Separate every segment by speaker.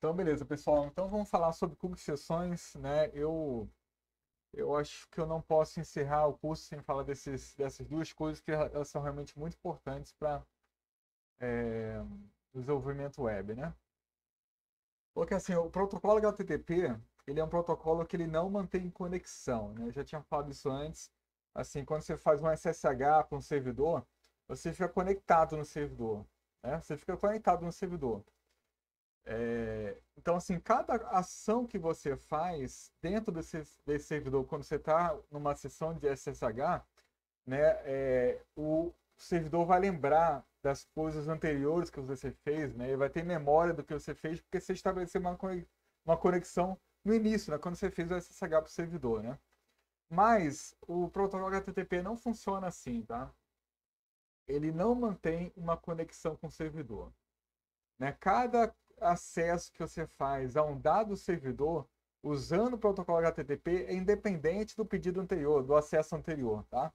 Speaker 1: Então, beleza, pessoal. Então, vamos falar sobre cookie sessões, né? Eu acho que eu não posso encerrar o curso sem falar dessas duas coisas que elas são realmente muito importantes para desenvolvimento web, né? Porque, assim, o protocolo HTTP, ele é um protocolo que ele não mantém conexão, né? Eu já tinha falado isso antes. Assim, quando você faz um SSH para um servidor, você fica conectado no servidor, né? Você fica conectado no servidor. Então, assim, cada ação que você faz dentro desse servidor, quando você está numa sessão de SSH, né, o servidor vai lembrar das coisas anteriores que você fez, né, e vai ter memória do que você fez, porque você estabeleceu uma conexão no início, né, quando você fez o SSH para o servidor, né. Mas o protocolo HTTP não funciona assim, tá? Ele não mantém uma conexão com o servidor, né? Cada acesso que você faz a um dado servidor usando o protocolo HTTP é independente do pedido anterior, do acesso anterior, tá?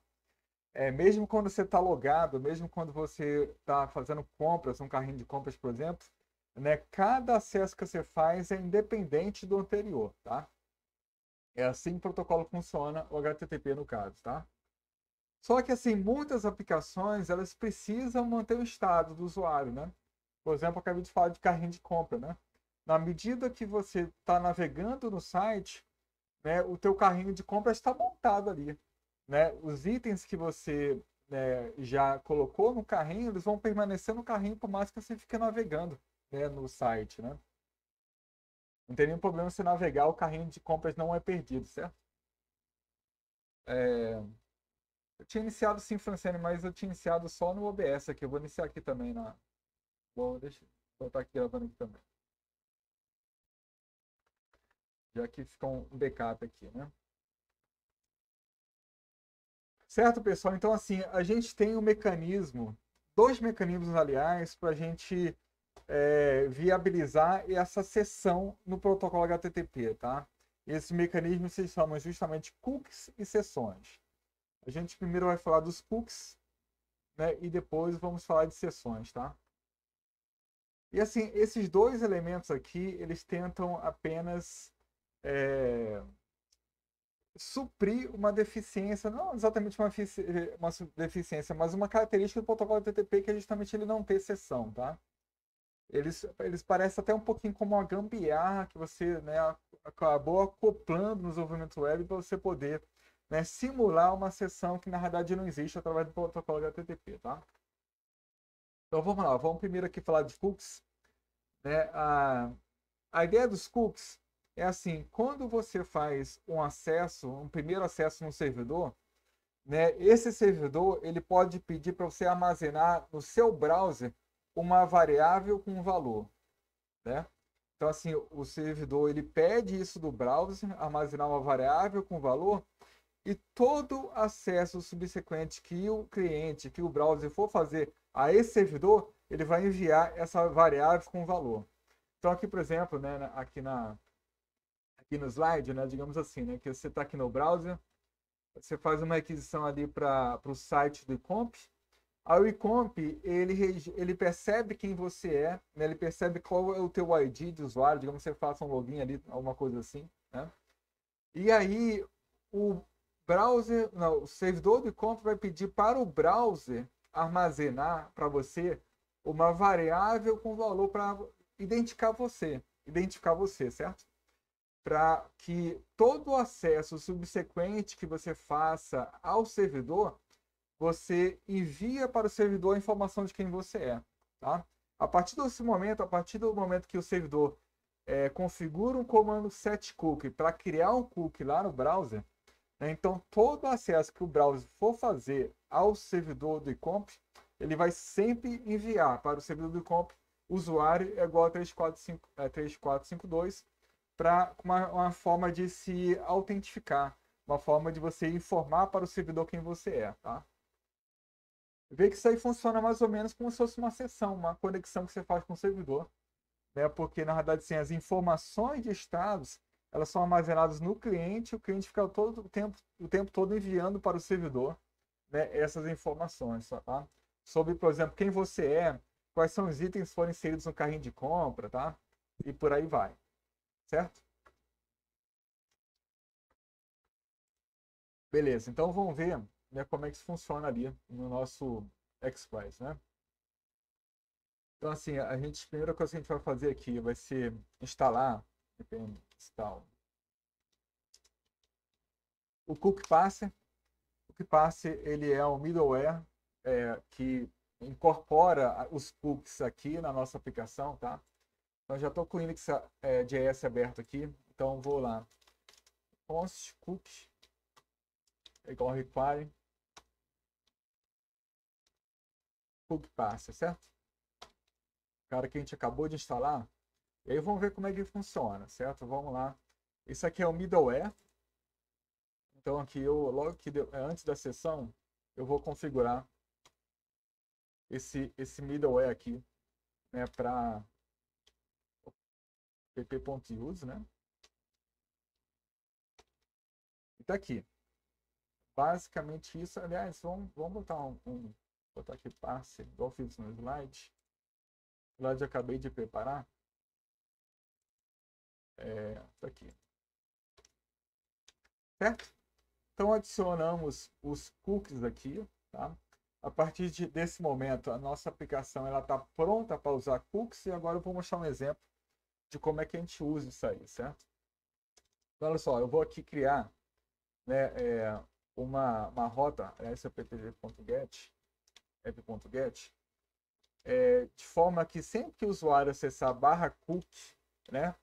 Speaker 1: Mesmo quando você está logado, mesmo quando você está fazendo compras, um carrinho de compras, por exemplo, né? Cada acesso que você faz é independente do anterior, tá? É assim que o protocolo funciona, o HTTP no caso, tá? Só que assim, muitas aplicações elas precisam manter o estado do usuário, né? Por exemplo, eu acabei de falar de carrinho de compra, né? Na medida que você está navegando no site, né, o teu carrinho de compra está montado ali, né? Os itens que você já colocou no carrinho, eles vão permanecer no carrinho por mais que você fique navegando, né, no site, né? Não tem nenhum problema você navegar, o carrinho de compras não é perdido, certo? É, eu tinha iniciado sim, Franciane, mas eu tinha iniciado só no OBS aqui. Eu vou iniciar aqui também na. Deixa eu estar aqui gravando aqui também. Já que fica um backup aqui, né? Certo, pessoal? Então, assim, a gente tem um mecanismo, dois mecanismos, aliás, para a gente viabilizar essa sessão no protocolo HTTP, tá? Esses mecanismos se chamam justamente cookies e sessões. A gente primeiro vai falar dos cookies, né? E depois vamos falar de sessões, tá? E assim, esses dois elementos aqui, eles tentam apenas é, suprir uma deficiência, não exatamente uma deficiência, mas uma característica do protocolo HTTP que é justamente ele não ter sessão, tá? Eles parecem até um pouquinho como uma gambiarra que você, né, acabou acoplando no desenvolvimento web para você poder, né, simular uma sessão que na verdade não existe através do protocolo HTTP, tá? Então vamos lá, vamos primeiro aqui falar de cookies, né? A ideia dos cookies é assim, quando você faz um acesso, um primeiro acesso no servidor, né, esse servidor ele pode pedir para você armazenar no seu browser uma variável com um valor, né? Então assim, o servidor ele pede isso do browser, armazenar uma variável com valor e todo acesso subsequente que o cliente, que o browser for fazer a esse servidor, ele vai enviar essa variável com valor. Então aqui, por exemplo, né, aqui no slide, né, digamos assim, né, que você está aqui no browser, você faz uma requisição ali para o site do Ecomp. Aí o Ecomp, ele percebe quem você é, né, ele percebe qual é o teu ID de usuário, digamos que você faça um login ali, alguma coisa assim, né? E aí o browser, não, o servidor do Ecomp vai pedir para o browser armazenar para você uma variável com valor para identificar você, certo? Para que todo o acesso subsequente que você faça ao servidor, você envia para o servidor a informação de quem você é, tá? A partir do momento que o servidor configura um comando setCookie para criar um cookie lá no browser, né, então todo o acesso que o browser for fazer ao servidor do Ecomp, ele vai sempre enviar para o servidor do Ecomp usuário é igual a 3452 para uma forma de se autentificar, uma forma de você informar para o servidor quem você é, tá? Vê que isso aí funciona mais ou menos como se fosse uma sessão, uma conexão que você faz com o servidor, né? Porque na verdade assim, as informações de estados elas são armazenadas no cliente, o cliente fica todo o tempo todo enviando para o servidor, né, essas informações, tá? Sobre, por exemplo, quem você é, quais são os itens que foram inseridos no carrinho de compra, tá? e por aí vai, certo? Beleza, então vamos ver, né, como é que isso funciona ali no nosso Express, né? Então, assim, a primeira coisa que a gente vai fazer aqui vai ser instalar, install, o Cookie Passer. O Cookie Passer, ele é um middleware que incorpora os cookies aqui na nossa aplicação, tá? Então, já estou com o Index.js aberto aqui, então vou lá, const cookie igual require cookie passer, certo? Cara que a gente acabou de instalar. E aí vamos ver como é que funciona, certo? Vamos lá. Isso aqui é o middleware. Então aqui logo que antes da sessão, eu vou configurar esse middleware aqui, né, para pp.use, né? E tá aqui. Basicamente isso. Aliás, vamos botar botar aqui passe, igual eu fiz no slide. O slide eu acabei de preparar. Tá aqui. Certo? Então adicionamos os cookies aqui, tá? A partir desse momento, a nossa aplicação está pronta para usar cookies e agora eu vou mostrar um exemplo de como é que a gente usa isso aí, certo? Então, olha só, eu vou aqui criar, né, uma rota, essa ptg.get, app.get, de forma que sempre que o usuário acessar /cookie, né,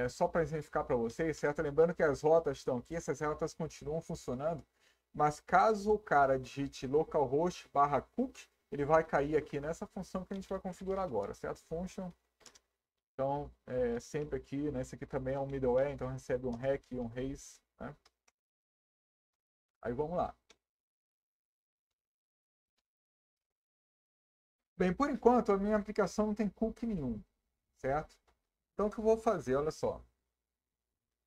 Speaker 1: só para exemplificar para vocês, certo? Lembrando que as rotas estão aqui, essas rotas continuam funcionando, mas caso o cara digite localhost /cookie, ele vai cair aqui nessa função que a gente vai configurar agora, certo? Function. Então, sempre aqui, né? Esse aqui também é um middleware, então recebe um rec e um raise, né? Aí vamos lá. Bem, por enquanto a minha aplicação não tem cookie nenhum, certo? Então o que eu vou fazer? Olha só.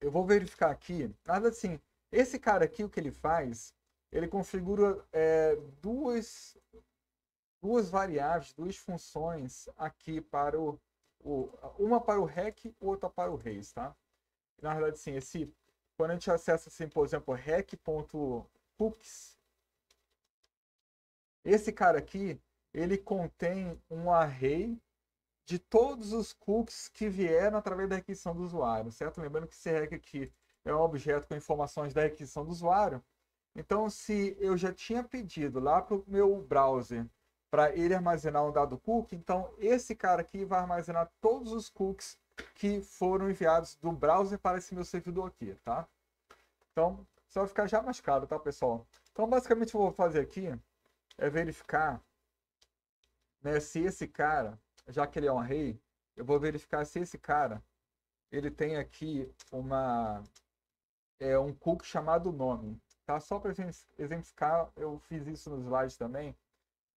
Speaker 1: Eu vou verificar aqui, nada assim. Esse cara aqui, o que ele faz, ele configura duas variáveis, duas funções aqui para uma para o rec, outra para o raise, tá? Na verdade, sim, quando a gente acessa, assim, por exemplo, rec.cookies, esse cara aqui, ele contém um array de todos os cookies que vieram através da requisição do usuário, certo? Lembrando que esse rec aqui é um objeto com informações da requisição do usuário. Então, se eu já tinha pedido lá para o meu browser para ele armazenar um dado cookie, então esse cara aqui vai armazenar todos os cookies que foram enviados do browser para esse meu servidor aqui, tá? Então, só vai ficar já mais claro, tá, pessoal? Então, basicamente, o que eu vou fazer aqui é verificar, né, se esse cara, já que ele é um array, eu vou verificar se esse cara, ele tem aqui um cookie chamado nome, tá? Só para exemplificar, eu fiz isso no slide também,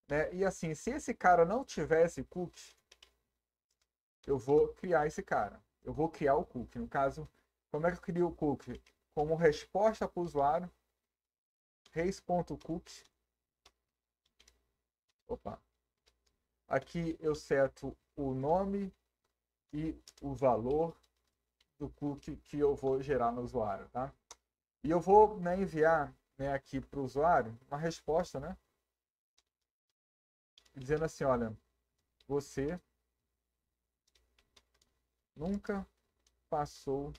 Speaker 1: né? E assim, se esse cara não tivesse cookie, eu vou criar esse cara. Eu vou criar o cookie. No caso, como é que eu crio o cookie? Como resposta para o usuário, raise.cookie. Opa. Aqui eu seto o nome e o valor do cookie que eu vou gerar no usuário, tá? E eu vou, né, enviar, né, aqui para o usuário uma resposta, né? Dizendo assim, olha, você nunca passou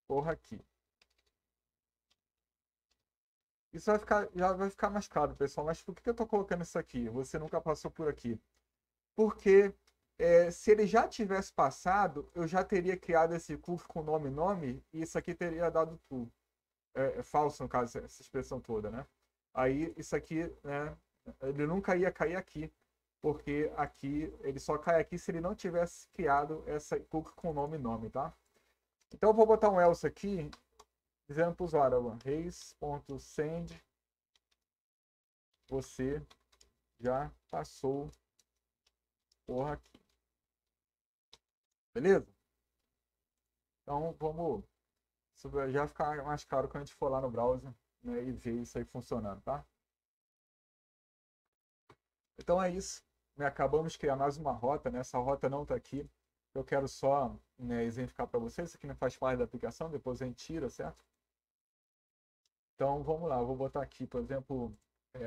Speaker 1: por aqui. Isso já vai ficar mais claro, pessoal. Mas por que eu estou colocando isso aqui? Você nunca passou por aqui. Porque se ele já tivesse passado, eu já teria criado esse cookie com nome, e isso aqui teria dado true. Falso, no caso, essa expressão toda, né? Aí, isso aqui, né? Ele nunca ia cair aqui. Porque aqui, ele só cai aqui se ele não tivesse criado essa cookie com nome, tá? Então, eu vou botar um else aqui, dizendo para o usuário, raise.send, você já passou por aqui. Beleza? Então, vamos... Isso vai já ficar mais claro quando a gente for lá no browser, né, e ver isso aí funcionando, tá? Então é isso. né, acabamos de criar mais uma rota, né? Essa rota não está aqui. Eu quero só, né, exemplificar para vocês. Isso aqui não faz parte da aplicação, depois a gente tira, certo? Então, vamos lá. Eu vou botar aqui, por exemplo,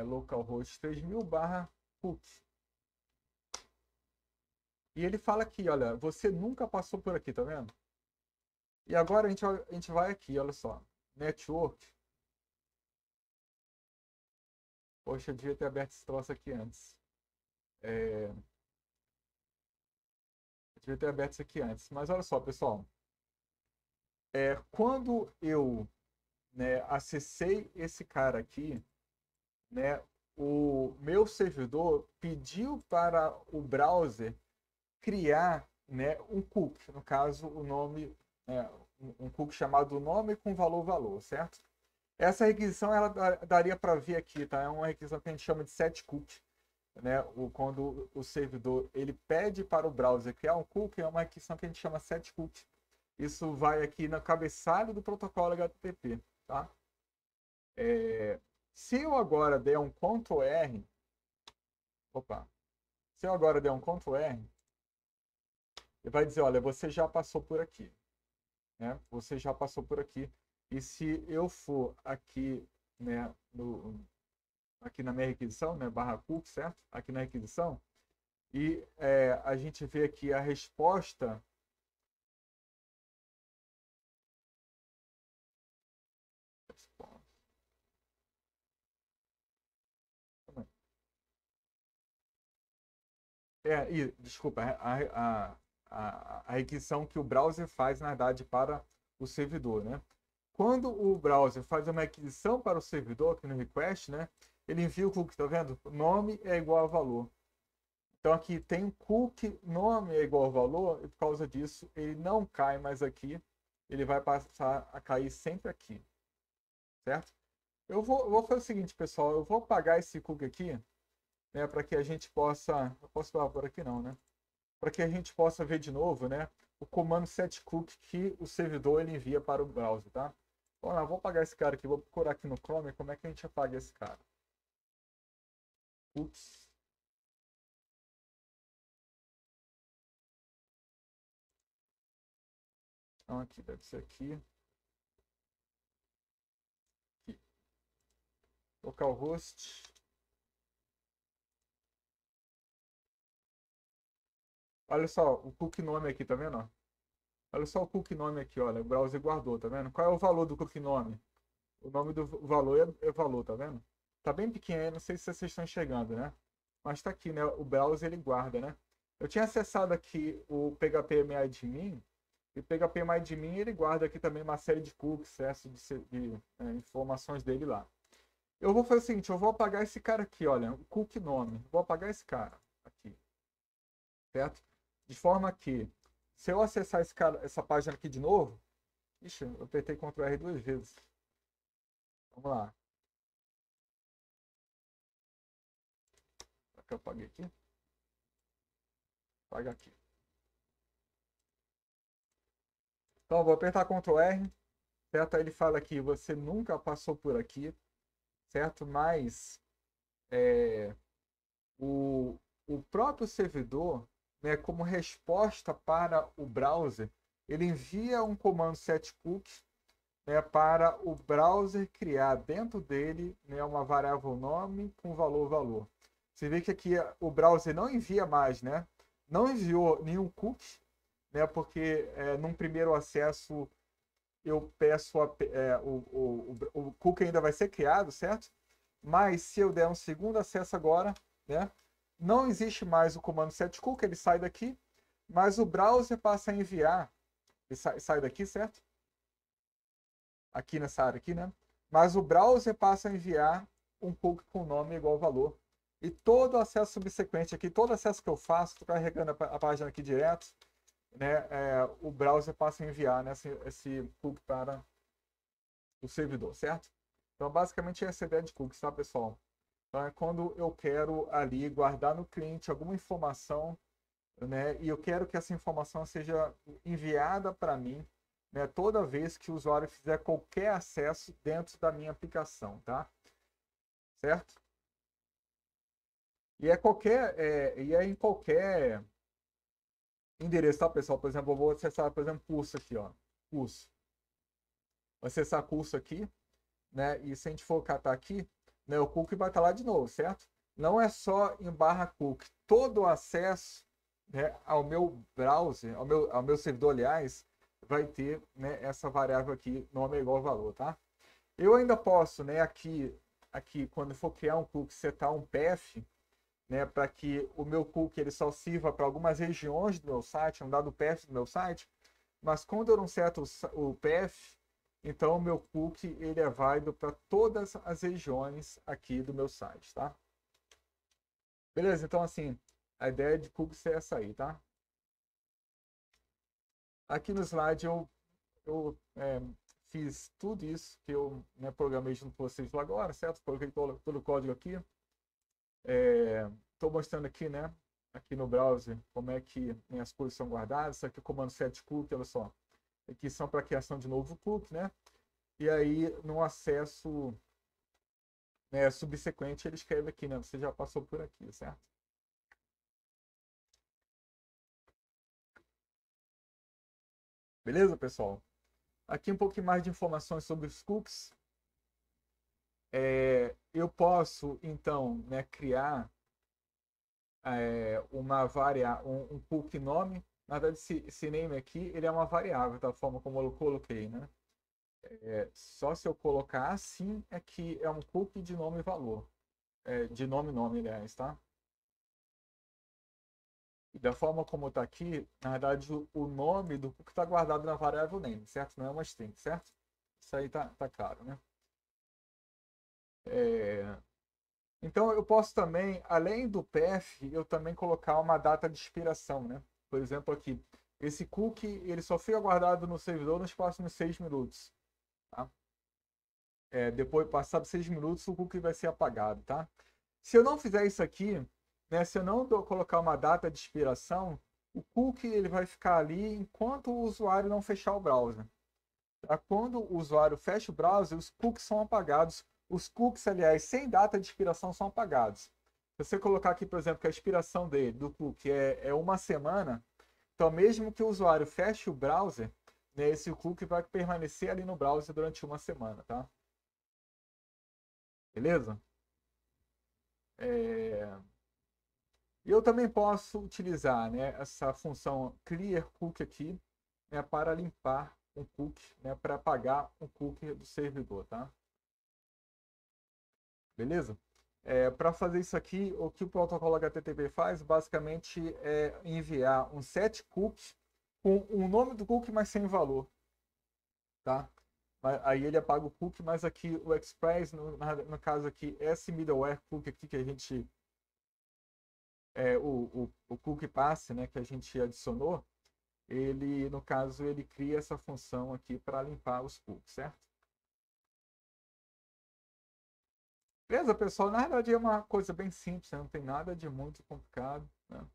Speaker 1: localhost 3000 barra cookie. E ele fala aqui, olha, você nunca passou por aqui, tá vendo? E agora a gente vai aqui, olha só. Network. Poxa, eu devia ter aberto esse troço aqui antes. Eu devia ter aberto isso aqui antes. Mas olha só, pessoal. Quando eu, né, acessei esse cara aqui, né, o meu servidor pediu para o browser criar, né, um cookie, no caso o nome, um cookie chamado nome com valor, certo? Essa requisição ela daria para ver aqui, tá? É uma requisição que a gente chama de set cookie, né? Quando o servidor ele pede para o browser criar um cookie, é uma requisição que a gente chama set cookie. Isso vai aqui no cabeçalho do protocolo HTTP, tá? Se eu agora der um Ctrl R, opa, se eu agora der um Ctrl R, ele vai dizer, olha, você já passou por aqui, né? Você já passou por aqui. E se eu for aqui, né, aqui na minha requisição, né, barra cookie, certo? Aqui na requisição, e a gente vê aqui a resposta. Desculpa, a requisição que o browser faz, na verdade, para o servidor, né? Quando o browser faz uma requisição para o servidor, aqui no request, né? Ele envia o cookie, tá vendo? Nome é igual a valor. Então aqui tem um cookie, nome é igual a valor, e por causa disso ele não cai mais aqui, ele vai passar a cair sempre aqui, certo? Eu vou fazer o seguinte, pessoal, eu vou apagar esse cookie aqui, né, para que a gente possa, eu posso falar por aqui não, né? Para que a gente possa ver de novo, né, o comando setcookie que o servidor ele envia para o browser, tá? Bom, eu vou apagar esse cara aqui, vou procurar aqui no Chrome como é que a gente apaga esse cara. Ups. Então aqui, deve ser aqui. Aqui. Localhost. Olha só, o cookie nome aqui, tá vendo? Olha só o cookie nome aqui, olha. O browser guardou, tá vendo? Qual é o valor do cookie nome? O nome do valor é valor, tá vendo? Tá bem pequeno, não sei se vocês estão enxergando, né? Mas tá aqui, né? O browser ele guarda, né? Eu tinha acessado aqui o PHP-MyAdmin, e o PHP-MyAdmin ele guarda aqui também uma série de cookies, excesso de informações dele lá. Eu vou fazer o seguinte, eu vou apagar esse cara aqui, olha, o cookie nome. Vou apagar esse cara aqui, certo? De forma que, se eu acessar essa página aqui de novo, ixi, eu apertei Ctrl R duas vezes. Vamos lá. Será que eu apaguei aqui? Apagar aqui. Então, eu vou apertar Ctrl R, certo? Aí ele fala aqui, você nunca passou por aqui, certo? Mas o, o próprio servidor, né, como resposta para o browser, ele envia um comando setcookie, né, para o browser criar dentro dele, né, uma variável nome com valor. Você vê que aqui o browser não envia mais, né? Não enviou nenhum cookie, né? Porque num primeiro acesso eu peço o cookie ainda vai ser criado, certo? Mas se eu der um segundo acesso agora, né? Não existe mais o comando setcookie, ele sai daqui, mas o browser passa a enviar, ele sai daqui, certo? Aqui nessa área aqui, né? Mas o browser passa a enviar um cookie com nome igual ao valor. E todo acesso subsequente aqui, todo acesso que eu faço, estou carregando a página aqui direto, né? O browser passa a enviar, né, esse cookie para o servidor, certo? Então, basicamente, essa é a ideia de cookies, tá, pessoal? Então, é quando eu quero ali guardar no cliente alguma informação, né? E eu quero que essa informação seja enviada para mim, né, toda vez que o usuário fizer qualquer acesso dentro da minha aplicação, tá? Certo? E é em qualquer endereço, tá, pessoal? Por exemplo, eu vou acessar, por exemplo, curso aqui, ó. Curso. Vou acessar curso aqui, né? E se a gente for catar aqui, né, o cookie vai estar lá de novo, certo? Não é só em barra cookie. Todo o acesso, né, ao meu browser, ao meu servidor, aliás, vai ter, né, essa variável aqui, nome é igual valor, tá? Eu ainda posso, né, aqui quando for criar um cookie, setar um path, né, para que o meu cookie ele só sirva para algumas regiões do meu site, um dado path do meu site, mas quando eu não seto o path, então o meu cookie ele é válido para todas as regiões aqui do meu site, tá? Beleza? Então, assim, a ideia de cookies é essa aí, tá? Aqui no slide eu fiz tudo isso que eu, né, programei junto com vocês lá agora, certo? Coloquei todo o código aqui. Estou mostrando aqui, né? Aqui no browser, como é que minhas coisas são guardadas. Isso aqui é o comando set cookie, olha só. Aqui são para criação de novo cookie, né? E aí, no acesso, né, subsequente, ele escreve aqui, né? Você já passou por aqui, certo? Beleza, pessoal? Aqui um pouquinho mais de informações sobre os cookies. Eu posso, então, né, criar um cookie nome. Na verdade, esse name aqui ele é uma variável, da forma como eu coloquei, né? Só se eu colocar assim é que é um cookie de nome e valor. De nome, aliás, tá? E da forma como está aqui, na verdade, o nome do cookie está guardado na variável name, certo? Não é uma string, certo? Isso aí tá claro, né? É, Então, eu posso também, além do path, eu também colocar uma data de expiração, né? Por exemplo, aqui, esse cookie, ele só fica guardado no servidor nos próximos 6 minutos, tá? Depois, passados 6 minutos, o cookie vai ser apagado, tá? Se eu não fizer isso aqui, né, se eu não colocar uma data de expiração, o cookie ele vai ficar ali enquanto o usuário não fechar o browser. Tá? Quando o usuário fecha o browser, os cookies são apagados. Os cookies, aliás, sem data de expiração, são apagados. Se você colocar aqui, por exemplo, que a expiração do cookie é uma semana, então mesmo que o usuário feche o browser, né, esse cookie vai permanecer ali no browser durante uma semana, tá? Beleza? É... E eu também posso utilizar, né, essa função clear cookie aqui, né, para limpar um cookie, né, para apagar um cookie do servidor, tá? Beleza? Para fazer isso aqui, o que o protocolo HTTP faz, basicamente, é enviar um set cookie com o nome do cookie, mas sem valor, tá? Aí ele apaga o cookie, mas aqui o Express, no caso aqui, esse middleware cookie aqui que a gente, o cookie passe, né, que a gente adicionou, ele, no caso, ele cria essa função aqui para limpar os cookies, certo? Beleza, pessoal? Na verdade é uma coisa bem simples, né? Não tem nada de muito complicado, né?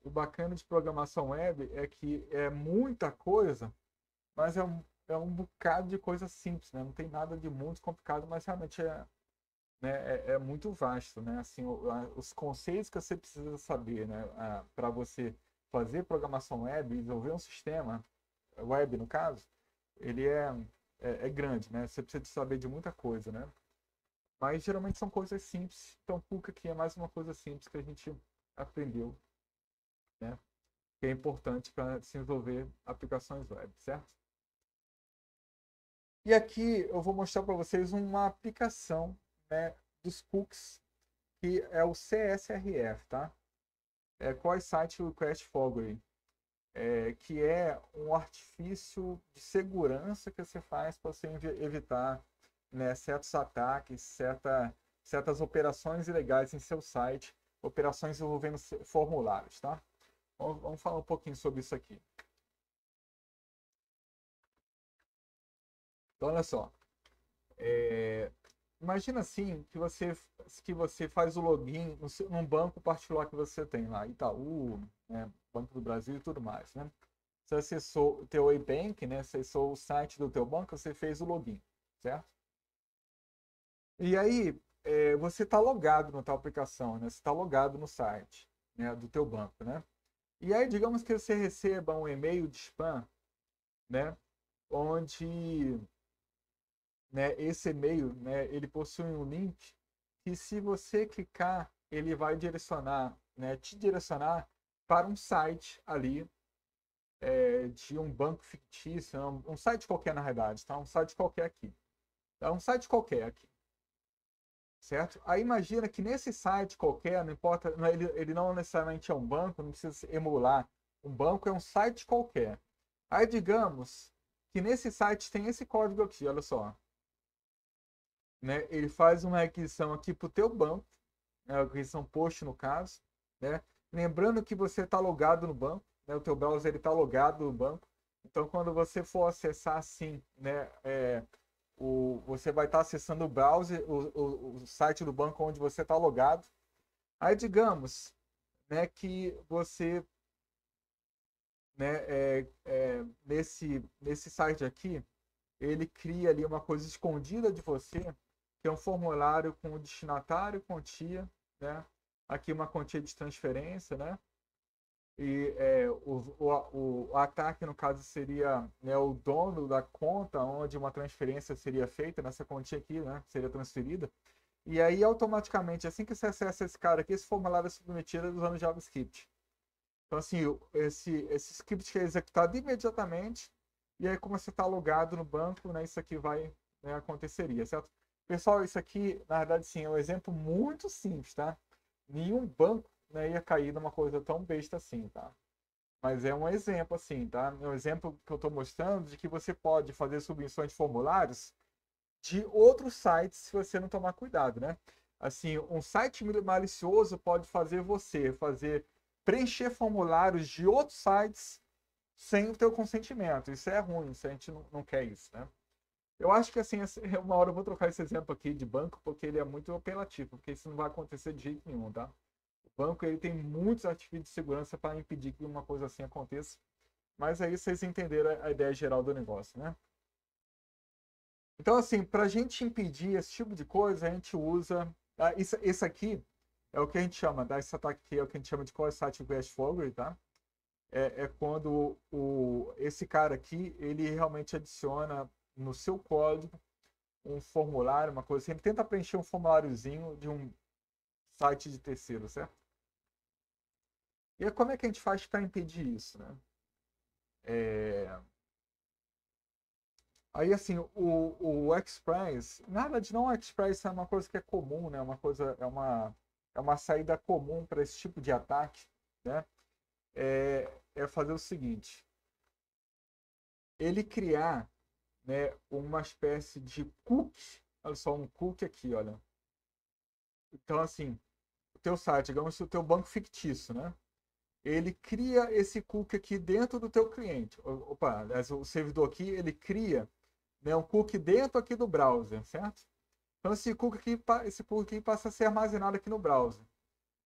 Speaker 1: O bacana de programação web é que é muita coisa, mas é um bocado de coisa simples, né? Não tem nada de muito complicado, mas realmente né, é muito vasto, né? Assim, os conceitos que você precisa saber, né, para você fazer programação web, desenvolver um sistema web, no caso, ele é grande, né? Você precisa saber de muita coisa, né? Mas geralmente são coisas simples. Então, o PUC aqui é mais uma coisa simples que a gente aprendeu, né? Que é importante para desenvolver aplicações web, certo? E aqui eu vou mostrar para vocês uma aplicação, né, dos cookies, que é o CSRF, tá? Cross Site Request Forwarding, que é um artifício de segurança que você faz para você evitar, né, certos ataques, certas operações ilegais em seu site, operações envolvendo formulários, tá? Vamos falar um pouquinho sobre isso aqui. Então, olha só. É, Imagina assim que você faz o login num banco particular que você tem lá, Itaú, né, Banco do Brasil e tudo mais, né? Você acessou o teu e-bank, né? Acessou o site do teu banco, você fez o login, certo? E aí, você está logado na tua aplicação, né? Você está logado no site, né, do teu banco, né? E aí, digamos que você receba um e-mail de spam, né, onde, né, esse e-mail, né, ele possui um link que se você clicar, ele vai direcionar, né, te direcionar para um site ali de um banco fictício, um site qualquer na realidade, tá? Um site qualquer aqui. Tá? Um site qualquer aqui, certo? Aí imagina que nesse site qualquer, não importa, ele não necessariamente é um banco, não precisa emular um banco, é um site qualquer. Aí digamos que nesse site tem esse código aqui, olha só. Né? Ele faz uma requisição aqui para o teu banco, né? A requisição post no caso, né? Lembrando que você está logado no banco, né? O teu browser está logado no banco. Então, quando você for acessar assim, né, você vai estar acessando o browser, o site do banco onde você está logado. Aí, digamos, né, que você, né, nesse site aqui, ele cria ali uma coisa escondida de você, que é um formulário com o destinatário, quantia, né? Aqui uma quantia de transferência, né? E o ataque, no caso, seria, né, o dono da conta onde uma transferência seria feita, nessa quantia aqui, né? Seria transferida. E aí, automaticamente, assim que você acessa esse cara aqui, esse formulário é submetido usando JavaScript. Então, assim, esse script é executado imediatamente, e aí, como você está logado no banco, né, isso aqui vai, né, aconteceria, certo? Pessoal, isso aqui, na verdade, sim, é um exemplo muito simples, tá? Nenhum banco, né, ia cair numa coisa tão besta assim, tá? Mas é um exemplo, assim, tá? É um exemplo que eu estou mostrando de que você pode fazer submissões de formulários de outros sites se você não tomar cuidado, né? Assim, um site malicioso pode fazer você preencher formulários de outros sites sem o teu consentimento. Isso é ruim, isso a gente não quer isso, né? Eu acho que assim, uma hora eu vou trocar esse exemplo aqui de banco, porque ele é muito apelativo, porque isso não vai acontecer de jeito nenhum, tá? O banco ele tem muitos artifícios de segurança para impedir que uma coisa assim aconteça. Mas aí vocês entenderam a ideia geral do negócio, né? Então, assim, para a gente impedir esse tipo de coisa, a gente usa. Isso aqui é o que a gente chama, tá? Esse ataque aqui é o que a gente chama de cross-site request forgery, tá? É quando esse cara aqui, ele realmente adiciona no seu código um formulário, uma coisa assim. Ele tenta preencher um formuláriozinho de um site de terceiro, certo? E aí, como é que a gente faz para impedir isso, né? É, Aí, assim, o Express, na verdade, não o Express é uma coisa que é comum, né? É uma saída comum para esse tipo de ataque, né? É fazer o seguinte: ele criar, né, uma espécie de cookie, olha só, um cookie aqui, olha. Então, assim, o teu site, digamos, o teu banco fictício, né? Ele cria esse cookie aqui dentro do teu cliente. Opa, aliás, o servidor aqui, ele cria, né, um cookie dentro aqui do browser, certo? Então esse cookie aqui passa a ser armazenado aqui no browser.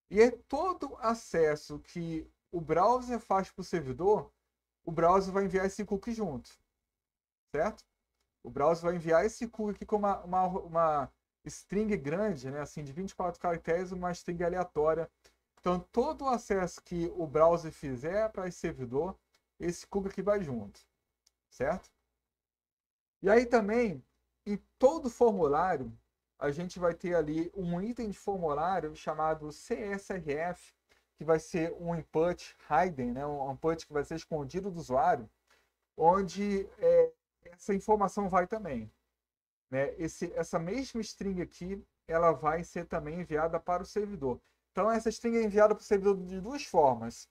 Speaker 1: E é todo acesso que o browser faz para o servidor, o browser vai enviar esse cookie junto, certo? O browser vai enviar esse cookie aqui com uma string grande, né, assim, de 24 caracteres, uma string aleatória. Então, todo o acesso que o browser fizer para esse servidor, esse cookie aqui vai junto, certo? E aí também, em todo formulário, a gente vai ter ali um item de formulário chamado CSRF, que vai ser um input hidden, né? Um input que vai ser escondido do usuário, onde essa informação vai também. Né? Essa mesma string aqui, ela vai ser também enviada para o servidor. Então, essa string é enviada para o servidor de duas formas: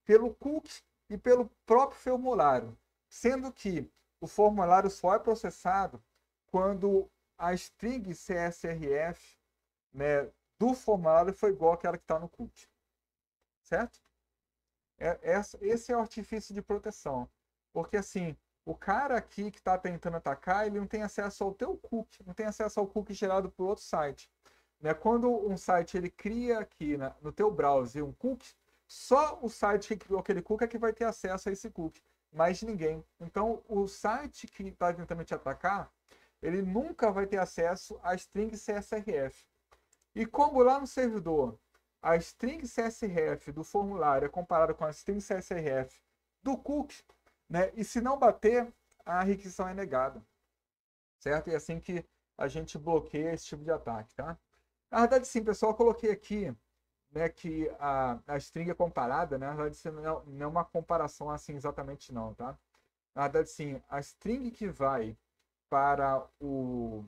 Speaker 1: pelo cookie e pelo próprio formulário. Sendo que o formulário só é processado quando a string CSRF, né, do formulário foi igual àquela que está no cookie. Certo? Esse é o artifício de proteção. Porque assim, o cara aqui que está tentando atacar, ele não tem acesso ao teu cookie, não tem acesso ao cookie gerado por outro site. Né? Quando um site ele cria aqui no teu browser um cookie, só o site que criou aquele cookie é que vai ter acesso a esse cookie, mais ninguém. Então, o site que está tentando te atacar, ele nunca vai ter acesso à string CSRF. E como lá no servidor a string CSRF do formulário é comparada com a string CSRF do cookie, né? E se não bater, a requisição é negada, certo? E é assim que a gente bloqueia esse tipo de ataque, tá? Na verdade, sim, pessoal, eu coloquei aqui, né, que a string é comparada, né? Na verdade, isso não é uma comparação assim exatamente não, tá? Na verdade, sim, a string que vai para o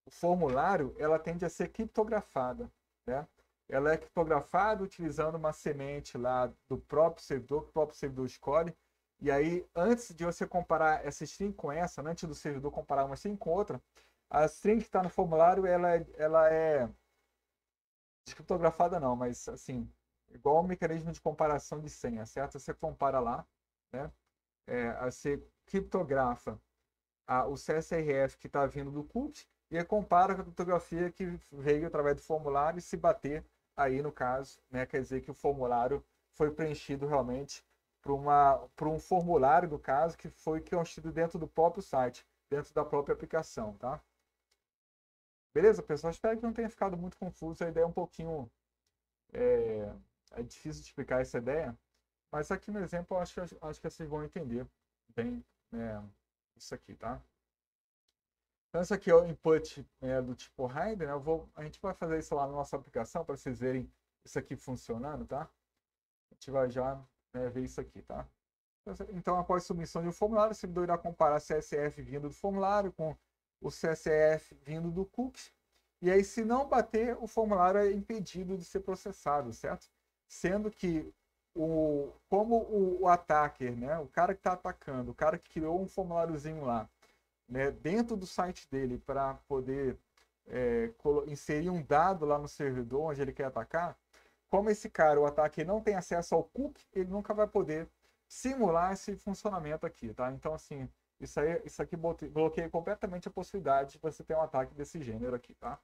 Speaker 1: formulário, ela tende a ser criptografada, né? Ela é criptografada utilizando uma semente lá do próprio servidor, que o próprio servidor escolhe. E aí, antes de você comparar essa string com essa, antes do servidor comparar uma string com outra, a string que está no formulário, ela é descriptografada não, mas assim, igual ao mecanismo de comparação de senha, certo? Você compara lá, né? Você criptografa o CSRF que está vindo do cookie e compara com a criptografia que veio através do formulário e se bater aí no caso, né, quer dizer que o formulário foi preenchido realmente para um formulário, do caso, que foi constituído dentro do próprio site, dentro da própria aplicação, tá? Beleza, pessoal? Espero que não tenha ficado muito confuso. A ideia é um pouquinho... É difícil de explicar essa ideia, mas aqui no exemplo eu acho que vocês vão entender bem, né, isso aqui, tá? Então, esse aqui é o input do tipo Rider, né? A gente vai fazer isso lá na nossa aplicação para vocês verem isso aqui funcionando, tá? A gente vai já, né, ver isso aqui, tá? Então, após submissão de um formulário, o servidor irá comparar CSF vindo do formulário com o CSF vindo do cookie. E aí, se não bater, o formulário é impedido de ser processado, certo? Sendo que, como o attacker, né, o cara que está atacando, o cara que criou um formuláriozinho lá, né, dentro do site dele para poder inserir um dado lá no servidor onde ele quer atacar, como esse cara, o ataque, não tem acesso ao cookie, ele nunca vai poder simular esse funcionamento aqui, tá? Então, assim, isso aqui bloqueia completamente a possibilidade de você ter um ataque desse gênero aqui, tá?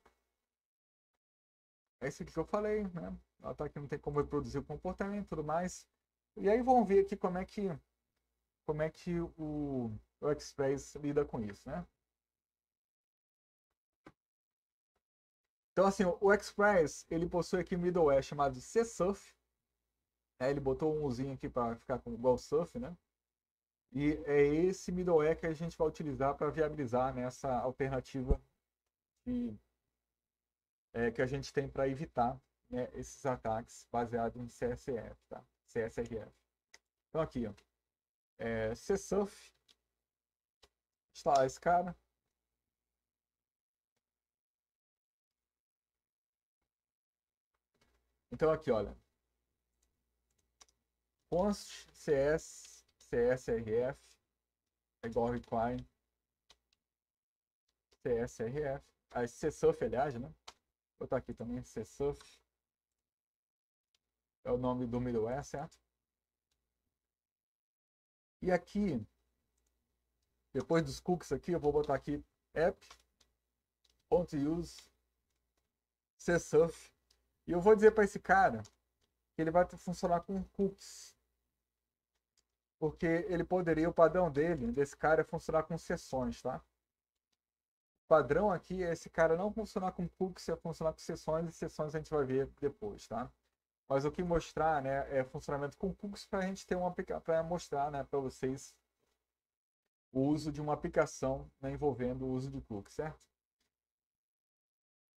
Speaker 1: É isso aqui que eu falei, né? O ataque não tem como reproduzir o comportamento e tudo mais. E aí vamos ver aqui como é que o Express lida com isso, né? Então, assim, o Express, ele possui aqui um middleware chamado CSurf. Ele botou um Uzinho aqui para ficar com igual surf, né? E é esse middleware que a gente vai utilizar para viabilizar, né, essa alternativa que a gente tem para evitar, né, esses ataques baseados em CSRF, tá? CSRF. Então aqui, ó, CSurf, instalar esse cara. Então aqui, olha, const cs csrf é igual require csrf. CSurf, aliás, né? Vou botar aqui também, CSurf. É o nome do middleware, certo? E aqui, depois dos cookies aqui, eu vou botar aqui app.use CSurf. E eu vou dizer para esse cara que ele vai funcionar com cookies. Porque ele poderia, o padrão desse cara, é funcionar com sessões, tá? O padrão aqui é esse cara não funcionar com cookies, é funcionar com sessões, e sessões a gente vai ver depois, tá? Mas o que mostrar, né, é funcionamento com cookies para a gente ter para mostrar, né, para vocês o uso de uma aplicação, né, envolvendo o uso de cookies, certo?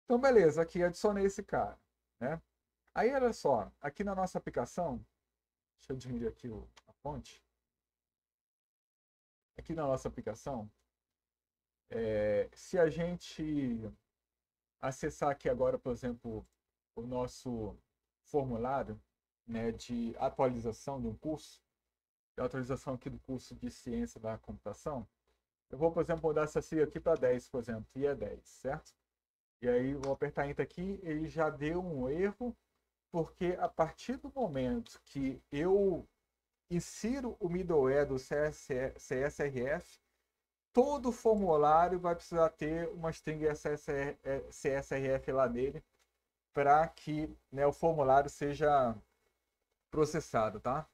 Speaker 1: Então, beleza, aqui adicionei esse cara, né? Aí, olha só, aqui na nossa aplicação, deixa eu diminuir aqui a fonte. Aqui na nossa aplicação, se a gente acessar aqui agora, por exemplo, o nosso formulário, né, de atualização de um curso, de atualização aqui do curso de Ciência da Computação, eu vou, por exemplo, mudar essa sigla aqui para 10, por exemplo, e é 10, certo? E aí vou apertar Enter aqui, ele já deu um erro, porque a partir do momento que eu insiro o middleware do CSRF, todo formulário vai precisar ter uma string CSRF lá dele para que, né, o formulário seja processado, tá?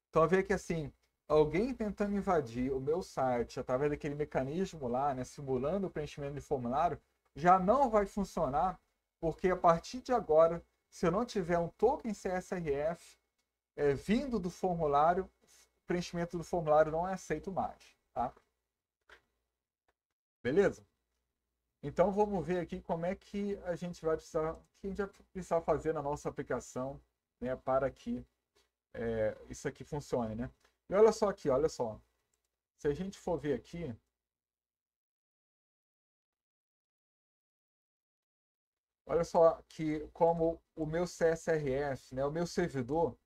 Speaker 1: Então, vê que assim, alguém tentando invadir o meu site através daquele mecanismo lá, né, simulando o preenchimento de formulário, já não vai funcionar porque a partir de agora, se eu não tiver um token CSRF vindo do formulário, o preenchimento do formulário não é aceito mais, tá? Beleza? Então vamos ver aqui como é que a gente vai precisar fazer na nossa aplicação, né, para que isso aqui funcione, né? E olha só aqui, olha só. Se a gente for ver aqui, olha só que como o meu CSRF, né, o meu servidor,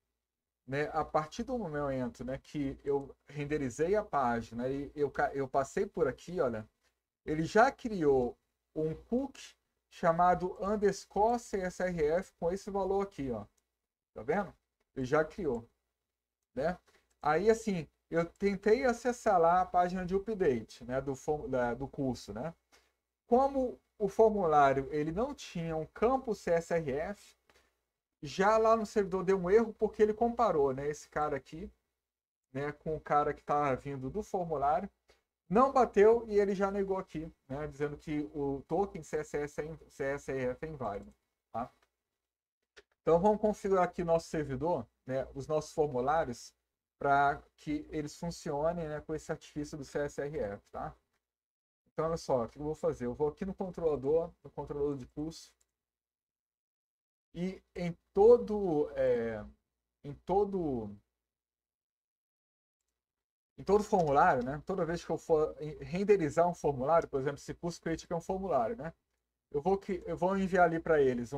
Speaker 1: né, a partir do momento, né, que eu renderizei a página e eu passei por aqui, olha, ele já criou um cookie chamado underscore CSRF com esse valor aqui, ó. Tá vendo? Ele já criou, né? Aí, assim, eu tentei acessar lá a página de update, né, do curso, né? Como o formulário ele não tinha um campo CSRF, já lá no servidor deu um erro porque ele comparou, né, esse cara aqui, né, com o cara que estava vindo do formulário. Não bateu e ele já negou aqui, né, dizendo que o token CSRF é inválido. Tá? Então vamos configurar aqui o nosso servidor, né, os nossos formulários, para que eles funcionem, né, com esse artifício do CSRF. Tá? Então olha só, o que eu vou fazer? Eu vou aqui no controlador de pulso, e em todo em todo formulário, né? Toda vez que eu for renderizar um formulário, por exemplo, esse curso crítico é um formulário, né? Eu vou enviar ali para eles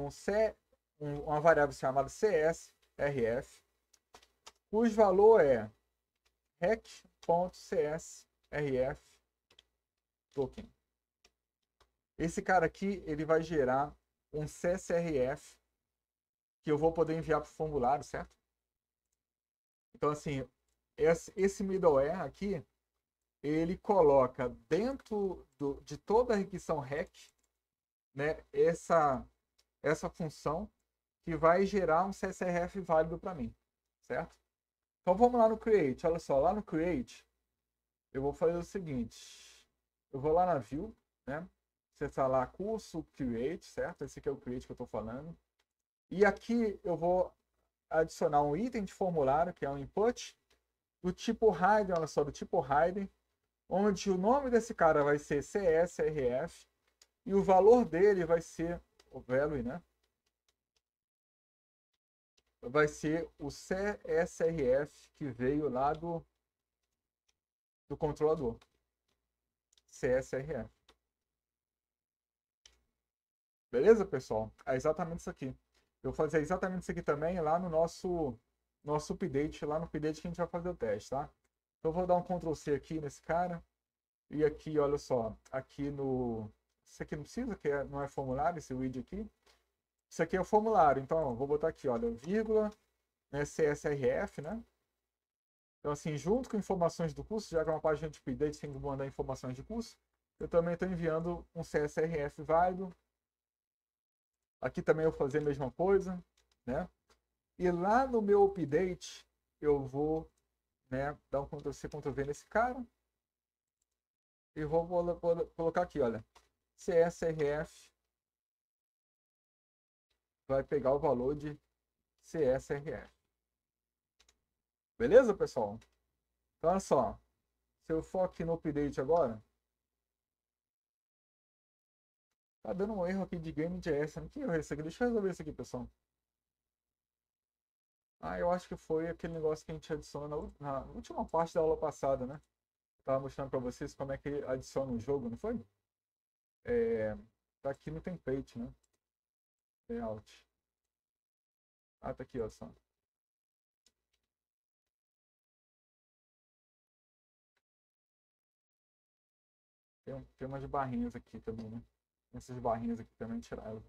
Speaker 1: uma variável chamada CSRF, cujo valor é rec.csrf token. Esse cara aqui, ele vai gerar um CSRF que eu vou poder enviar para o formulário, certo? Então, assim, esse middleware aqui, ele coloca dentro de toda a requisição rec, né, essa função que vai gerar um CSRF válido para mim, certo? Então vamos lá no create, olha só, lá no create eu vou fazer o seguinte, eu vou lá na view, né, acessar lá curso create, certo? Esse aqui é o create que eu estou falando, e aqui eu vou adicionar um item de formulário, que é um input, do tipo hidden, olha só, do tipo hidden, onde o nome desse cara vai ser CSRF e o valor dele vai ser o value, né? Vai ser o CSRF que veio lá do controlador. CSRF. Beleza, pessoal? É exatamente isso aqui. Eu vou fazer exatamente isso aqui também lá no nosso update, lá no update que a gente vai fazer o teste, tá? Então eu vou dar um Ctrl C aqui nesse cara. E aqui, olha só, aqui no... Isso aqui não precisa, não é formulário, esse widget aqui. Isso aqui é o formulário, então vou botar aqui, olha, vírgula, né, CSRF, né? Então, assim, junto com informações do curso, já que é uma página de update, tem que mandar informações de curso, eu também estou enviando um CSRF válido. Aqui também eu vou fazer a mesma coisa, né? E lá no meu update, eu vou, né, dar um Ctrl+C, Ctrl+V nesse cara. E vou colocar aqui, olha, CSRF vai pegar o valor de CSRF. Beleza, pessoal? Então, olha só. Se eu for aqui no update agora, tá dando um erro aqui de game.js. Que erro é esse aqui? Deixa eu resolver isso aqui, pessoal. Ah, eu acho que foi aquele negócio que a gente adiciona na última parte da aula passada, né? Eu tava mostrando para vocês como é que adiciona um jogo, não foi? Tá aqui no template, né? Layout. Ah, tá aqui, ó, só. Tem umas barrinhas aqui também, né? Essas barrinhas aqui também tiraram.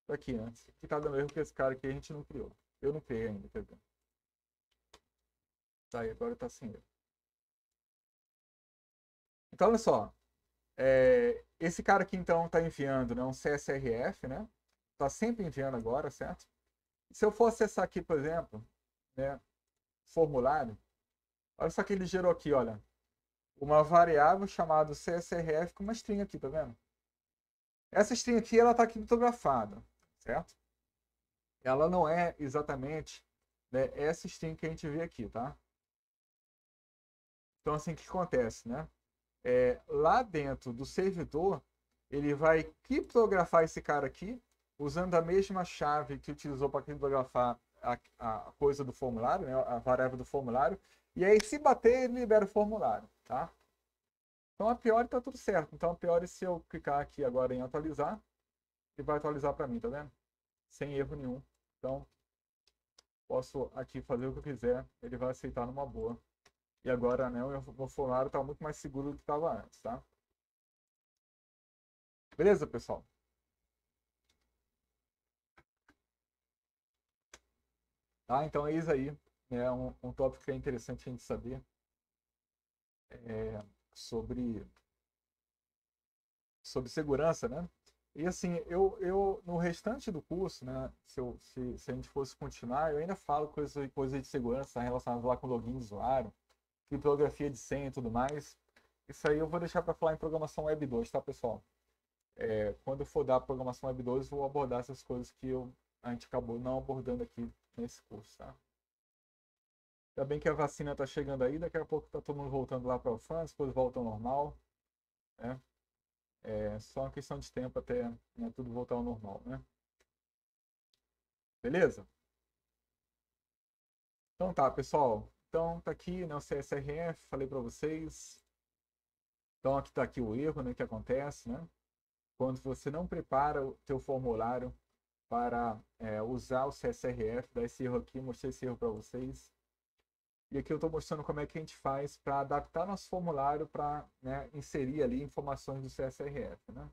Speaker 1: Tá aqui, né? Isso aqui tá dando erro porque esse cara aqui a gente não criou. Eu não criei ainda, quer dizer. Tá aí, agora tá sem erro. Então, olha só. Esse cara aqui, então, tá enviando, né, um CSRF, né? Tá sempre enviando agora, certo? Se eu for acessar aqui, por exemplo, né, formulário, olha só que ele gerou aqui, olha. Uma variável chamada CSRF com uma string aqui, tá vendo? Essa string aqui, ela está criptografada, certo? Ela não é exatamente, né, essa string que a gente vê aqui, tá? Então, assim, o que acontece, né? Lá dentro do servidor, ele vai criptografar esse cara aqui, usando a mesma chave que utilizou para criptografar a coisa do formulário, né, a variável do formulário, e aí se bater, ele libera o formulário, tá? Então a priori está tudo certo. Então a priori, se eu clicar aqui agora em atualizar, ele vai atualizar para mim, tá vendo? Sem erro nenhum. Então posso aqui fazer o que eu quiser, ele vai aceitar numa boa. E agora, né, o meu formulário está muito mais seguro do que estava antes, tá? Beleza, pessoal? Tá? Então é isso aí. É um tópico que é interessante a gente saber sobre, sobre segurança, né? E assim, eu no restante do curso, né, se a gente fosse continuar, eu ainda falo coisa de segurança relacionadas lá com login de usuário, criptografia de senha e tudo mais. Isso aí eu vou deixar para falar em programação Web 2, tá, pessoal? Quando eu for dar programação Web 2, eu vou abordar essas coisas que a gente acabou não abordando aqui nesse curso, tá? Ainda bem que a vacina está chegando aí, daqui a pouco tá todo mundo voltando lá para o FAN, as coisas voltam ao normal, né? É só uma questão de tempo até, né, tudo voltar ao normal, né? Beleza? Então tá, pessoal. Então tá aqui, né, o CSRF, falei para vocês. Então aqui tá aqui o erro, né, que acontece, né? Quando você não prepara o teu formulário para usar o CSRF, dá esse erro aqui, mostrei esse erro para vocês. E aqui eu estou mostrando como é que a gente faz para adaptar nosso formulário para, né, inserir ali informações do CSRF, né?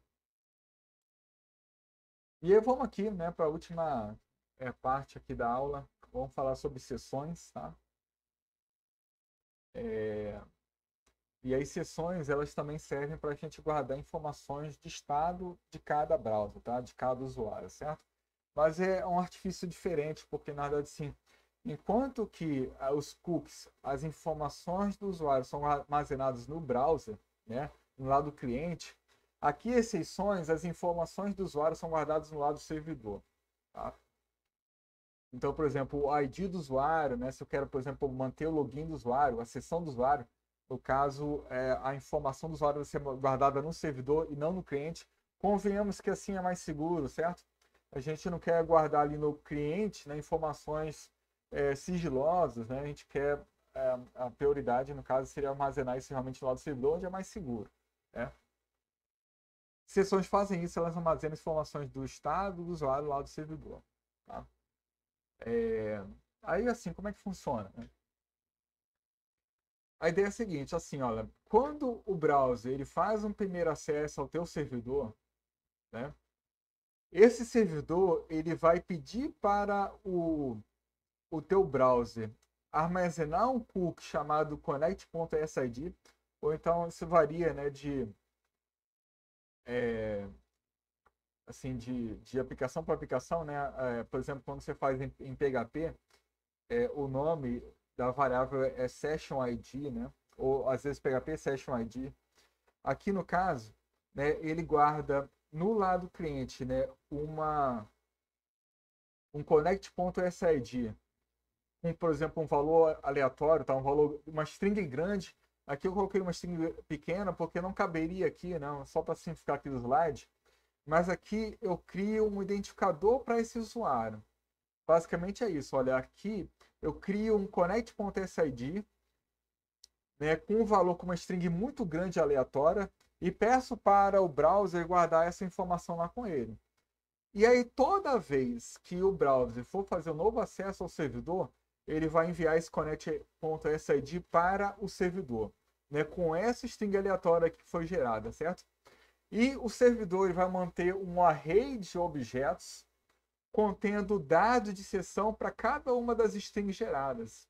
Speaker 1: E aí vamos aqui, né, para a última parte aqui da aula. Vamos falar sobre sessões, tá? E aí sessões, elas também servem para a gente guardar informações de estado de cada browser, tá? De cada usuário, certo? Mas é um artifício diferente, porque na verdade, sim, enquanto que os cookies, as informações do usuário são armazenadas no browser, né, no lado do cliente, aqui as sessões, as informações do usuário são guardadas no lado do servidor, tá? Então, por exemplo, o ID do usuário, né, se eu quero, por exemplo, manter o login do usuário, a sessão do usuário, no caso, a informação do usuário vai ser guardada no servidor e não no cliente. Convenhamos que assim é mais seguro, certo? A gente não quer guardar ali no cliente, né, informações sigilosas, né? A gente quer a prioridade, no caso, seria armazenar isso realmente no lado do servidor, onde é mais seguro, né? Sessões fazem isso, elas armazenam informações do estado do usuário lá do servidor, tá? Aí, assim, como é que funciona, né? A ideia é a seguinte, assim, olha, quando o browser ele faz um primeiro acesso ao teu servidor, né? Esse servidor ele vai pedir para o teu browser armazenar um cookie chamado connect.sid, ou então isso varia, né, é, assim, de aplicação para aplicação, né? Por exemplo, quando você faz em PHP, o nome da variável é session ID, né? Ou às vezes PHP session ID. Aqui no caso, né, ele guarda no lado cliente, né, um connect.sid com, por exemplo, um valor aleatório, tá? Um valor, uma string grande. Aqui eu coloquei uma string pequena porque não caberia aqui, não, só para simplificar aqui o slide. Mas aqui eu crio um identificador para esse usuário. Basicamente é isso. Olha, aqui eu crio um connect.sid, né, com um valor com uma string muito grande aleatória e peço para o browser guardar essa informação lá com ele. E aí, toda vez que o browser for fazer um novo acesso ao servidor, ele vai enviar esse connect.sid para o servidor, né, com essa string aleatória que foi gerada, certo? E o servidor ele vai manter um array de objetos contendo dados de sessão para cada uma das strings geradas.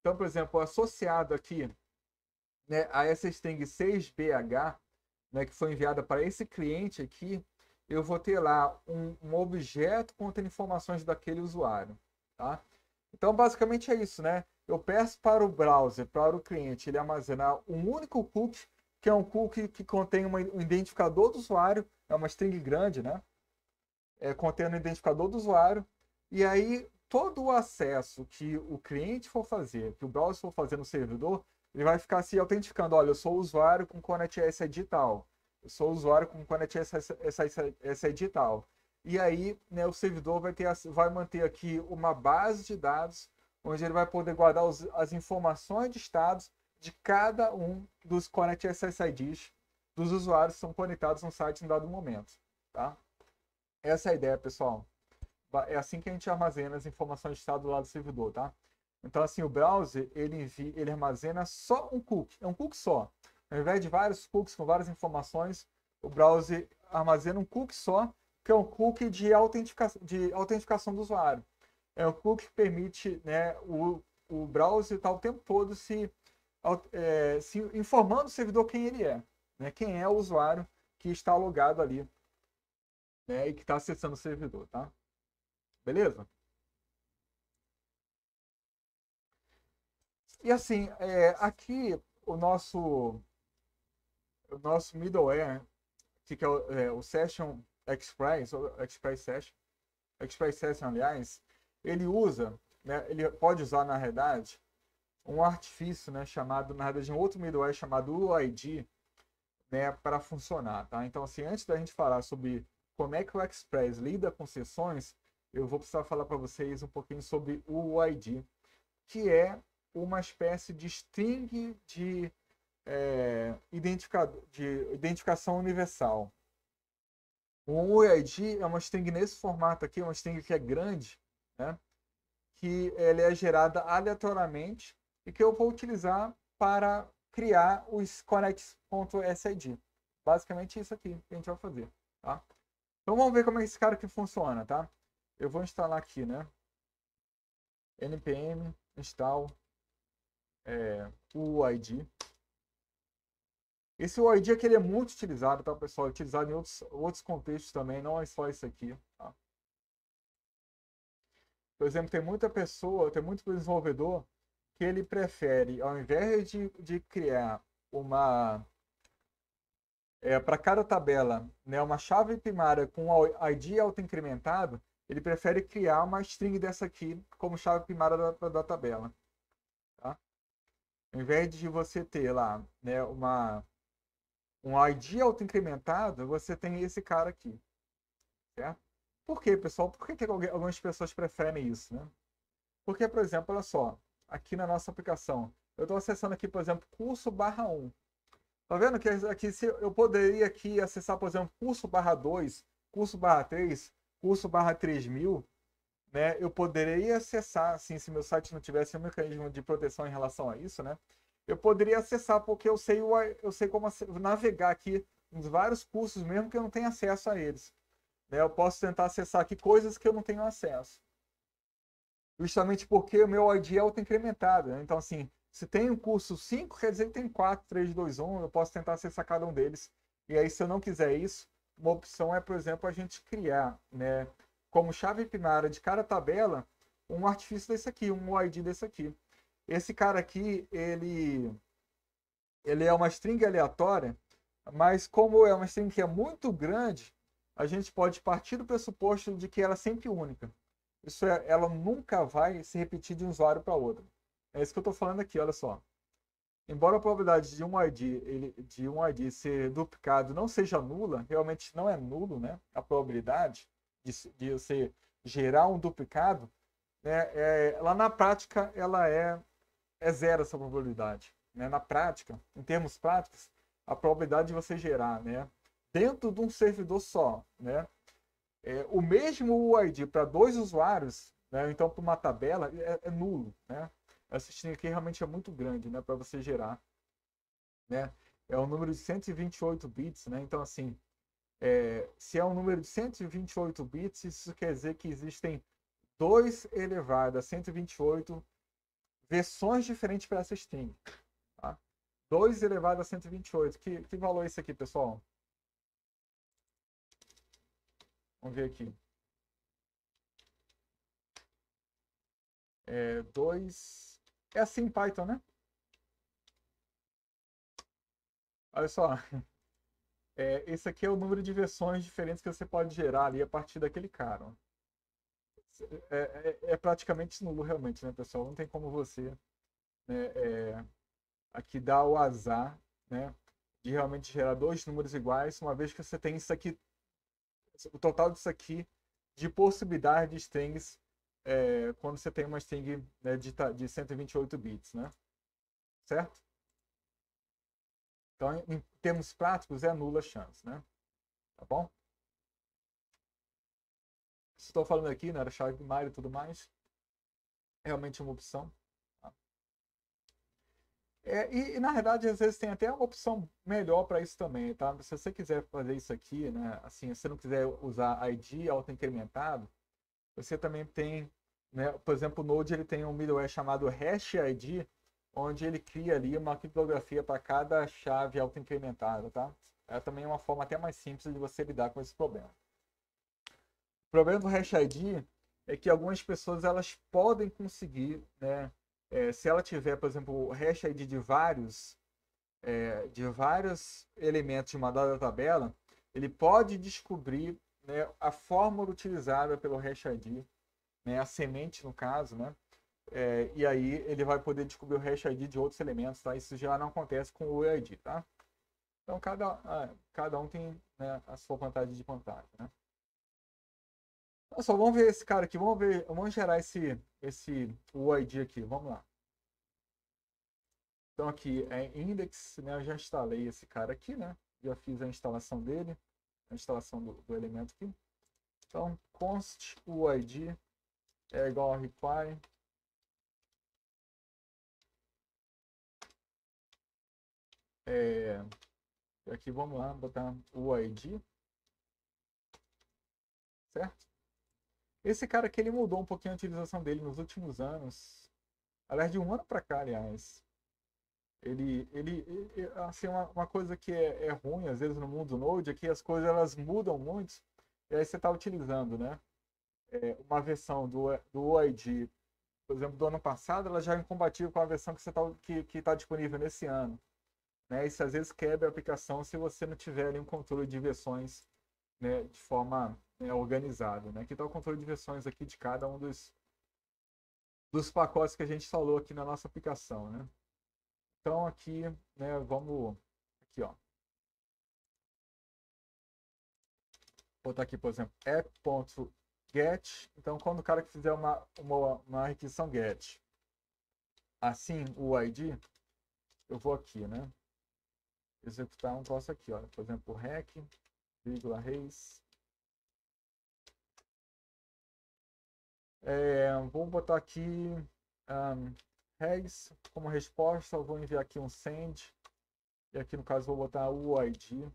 Speaker 1: Então, por exemplo, associado aqui, né, a essa string 6bh, né, que foi enviada para esse cliente aqui, eu vou ter lá um objeto contendo informações daquele usuário, tá? Então, basicamente é isso, né? Eu peço para o browser, para o cliente, ele armazenar um único cookie, que é um cookie que contém um identificador do usuário é uma string grande, né? Contendo o identificador do usuário. E aí, todo o acesso que o cliente for fazer, que o browser for fazer no servidor, ele vai ficar se autentificando. Olha, eu sou o usuário com Connect SID tal. Eu sou o usuário com Connect SID tal. E aí, né, o servidor vai manter aqui uma base de dados, onde ele vai poder guardar as informações de estados de cada um dos Connect SSIDs dos usuários que são conectados no site em dado momento. Tá? Essa é a ideia, pessoal. É assim que a gente armazena as informações de estado lá do servidor, tá? Então, assim, o browser, ele armazena só um cookie. É um cookie só. Ao invés de vários cookies com várias informações, o browser armazena um cookie só, que é um cookie de autenticação do usuário. É um cookie que permite, né, o browser estar o tempo todo se informando o servidor quem ele é, né? Quem é o usuário que está logado ali, né, e que está acessando o servidor, tá? Beleza? E assim, aqui o nosso middleware, que é o Session Express, ou Express Session, aliás, ele usa, né, ele pode usar, na realidade, um artifício, né, chamado, na realidade, um outro middleware chamado UID, né, para funcionar, tá? Então, assim, antes da gente falar sobre como é que o Express lida com sessões, eu vou precisar falar para vocês um pouquinho sobre o UID, que é uma espécie de string de identificação universal. O UID é uma string nesse formato aqui, uma string que é grande, né? Que ela é gerada aleatoriamente e que eu vou utilizar para criar os connects.sid. Basicamente isso aqui que a gente vai fazer, tá? Então vamos ver como é esse cara que funciona, tá? Eu vou instalar aqui, né? npm install UID. Esse UID aqui ele é muito utilizado, tá, pessoal? É utilizado em outros contextos também, não é só isso aqui, tá? Por exemplo, tem muito desenvolvedor que ele prefere, ao invés de criar uma para cada tabela, né, uma chave primária com ID autoincrementado, ele prefere criar uma string dessa aqui como chave primária da tabela. Tá? Ao invés de você ter lá, né, um ID autoincrementado, você tem esse cara aqui. Certo? Por quê, pessoal? Por que algumas pessoas preferem isso? Né? Porque, por exemplo, olha só, aqui na nossa aplicação, eu estou acessando aqui, por exemplo, curso /1. Tá vendo que aqui eu poderia aqui acessar, por exemplo, curso /2, curso /3, curso /3000, né? Eu poderia acessar, assim, se meu site não tivesse um mecanismo de proteção em relação a isso, né? Eu poderia acessar porque eu sei como navegar aqui nos vários cursos mesmo que eu não tenha acesso a eles, né? Eu posso tentar acessar aqui coisas que eu não tenho acesso. Justamente porque o meu ID é auto-incrementado, né? Então, assim, se tem um curso 5, quer dizer que tem 4, 3, 2, 1, eu posso tentar acessar cada um deles. E aí, se eu não quiser isso, uma opção é, por exemplo, a gente criar, né, como chave primária de cada tabela, um artifício desse aqui, um ID desse aqui. Esse cara aqui, ele é uma string aleatória, mas como é uma string que é muito grande, a gente pode partir do pressuposto de que ela é sempre única. Isso ela nunca vai se repetir de um usuário para outro. É isso que eu estou falando aqui, olha só. Embora a probabilidade de um ID ser duplicado não seja nula, realmente não é nulo, né? A probabilidade de você gerar um duplicado, né? Lá na prática ela é zero essa probabilidade, né? Na prática, em termos práticos, a probabilidade de você gerar, né? Dentro de um servidor só, né? O mesmo UID para dois usuários, né? Então para uma tabela é nulo, né? Essa string aqui realmente é muito grande, né? Para você gerar, né? É um número de 128 bits, né? Então assim, se é um número de 128 bits, isso quer dizer que existem 2 elevado a 128 versões diferentes para essa string. Tá? 2 elevado a 128. Que valor é esse aqui, pessoal? Vamos ver aqui. 2. É assim em Python, né? Olha só. Esse aqui é o número de versões diferentes que você pode gerar ali a partir daquele cara. Ó. É praticamente nulo realmente, né, pessoal? Não tem como você, né, aqui dar o azar, né, de realmente gerar dois números iguais, uma vez que você tem isso aqui, o total disso aqui de possibilidade de strings quando você tem uma string, né, de 128 bits, né? Certo? Então, em termos práticos, é nula a chance, né? Tá bom? Estou falando aqui, né, era chave primária e tudo mais, realmente é uma opção. Tá? Na verdade, às vezes tem até uma opção melhor para isso também, tá? Se você quiser fazer isso aqui, né, assim, se você não quiser usar ID auto-incrementado, você também tem, né, por exemplo, o Node ele tem um middleware chamado HashID, onde ele cria ali uma criptografia para cada chave auto-incrementada, tá? É também uma forma até mais simples de você lidar com esse problema. O problema do HashID é que algumas pessoas elas podem conseguir, né, se ela tiver, por exemplo, o HashID de vários elementos de uma dada tabela, ele pode descobrir, né, a fórmula utilizada pelo HashID, né, a semente no caso, né? E aí ele vai poder descobrir o hash ID de outros elementos, tá? Isso já não acontece com o UID, tá? Então cada um tem, né, a sua vantagem de vantagem, né? Então, só vamos ver esse cara aqui, vamos gerar esse UID aqui, vamos lá. Então aqui é index, né? Eu já instalei esse cara aqui, né? Já fiz a instalação dele, a instalação do elemento aqui. Então const UID é igual a require aqui vamos lá botar UID, certo? Esse cara aqui ele mudou um pouquinho a utilização dele nos últimos anos. Aliás, de um ano para cá, aliás. Assim, uma coisa que é ruim, às vezes, no mundo Node, é que as coisas elas mudam muito, e aí você está utilizando, né? Uma versão do OID, por exemplo, do ano passado, ela já é incompatível com a versão que que tá disponível nesse ano. Né? Isso às vezes quebra a aplicação se você não tiver ali um controle de versões, né, de forma, né, organizada. Né? Aqui está o controle de versões aqui de cada um dos pacotes que a gente instalou aqui na nossa aplicação, né? Então aqui, né, vamos aqui, ó. Vou botar aqui, por exemplo, app.get. Então, quando o cara que fizer uma requisição get, assim o ID, eu vou aqui, né? Executar um troço aqui, ó. Por exemplo, rec, vírgula, reis. Vou botar aqui regs como resposta. Eu vou enviar aqui um send. E aqui no caso vou botar o ID.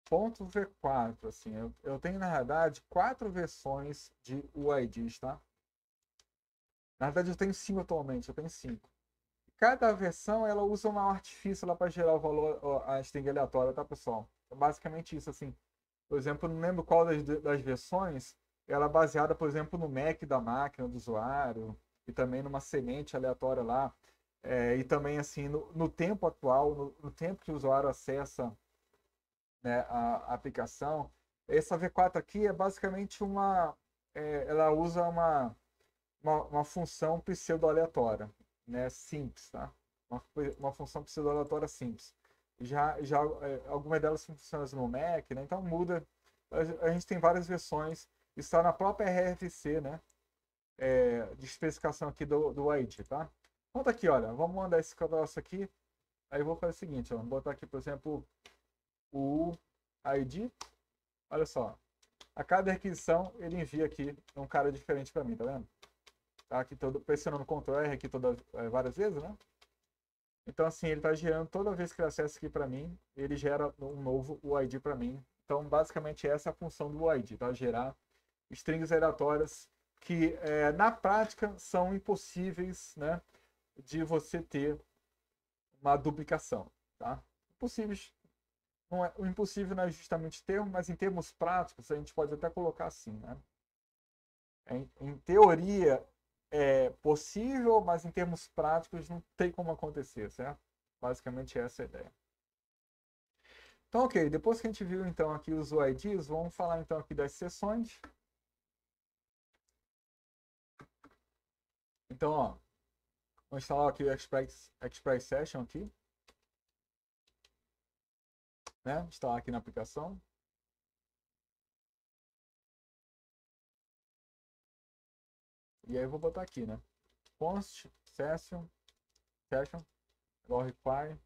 Speaker 1: Ponto V4, assim, eu tenho na verdade 4 versões de UIDs, tá? Na verdade eu tenho 5 atualmente, eu tenho 5. Cada versão ela usa um artifício lá para gerar o valor, a string aleatória, tá, pessoal? É basicamente isso, assim. Por exemplo, eu não lembro qual das versões, ela é baseada, por exemplo, no MAC da máquina do usuário e também numa semente aleatória lá. E também, assim, no tempo atual, no tempo que o usuário acessa, né, a aplicação. Essa V4 aqui é basicamente ela usa uma função pseudo-aleatória, né, simples, tá? Uma função pseudo-aleatória simples. Já algumas delas funcionam no Mac, né? Então muda. A gente tem várias versões. Está na própria RFC, né? De especificação aqui do ID, tá? Então tá aqui, olha. Vamos mandar esse cadastro aqui. Aí eu vou fazer o seguinte, ó, vou botar aqui, por exemplo, o ID. Olha só. A cada requisição, ele envia aqui um cara diferente para mim, tá vendo? Tá aqui todo, pressionando Ctrl R aqui várias vezes, né? Então, assim, ele está gerando, toda vez que ele acessa aqui para mim, ele gera um novo UID para mim. Então, basicamente, essa é a função do UID, tá? Gerar strings aleatórias que, na prática, são impossíveis, né, de você ter uma duplicação, tá? Impossíveis. Não é, o impossível não é justamente termo, mas em termos práticos, a gente pode até colocar assim, né? Em teoria, é possível, mas em termos práticos não tem como acontecer, certo? Basicamente essa é a ideia. Então, ok, depois que a gente viu então aqui os UIDs, vamos falar então aqui das sessões. Então, ó, vou instalar aqui o Express Session aqui, né? Instalar aqui na aplicação. E aí eu vou botar aqui, né? Const session igual require.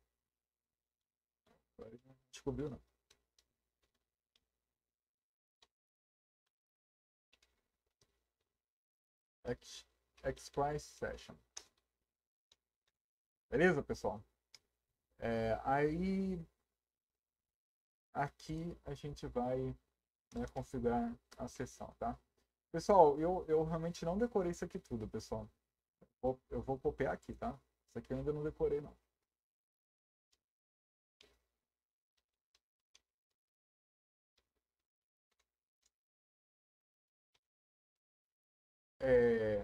Speaker 1: Descobriu, não? Express Session. Beleza, pessoal? Aí aqui a gente vai, né, configurar a sessão, tá? Pessoal, eu realmente não decorei isso aqui tudo, pessoal. Eu vou copiar aqui, tá? Isso aqui eu ainda não decorei, não.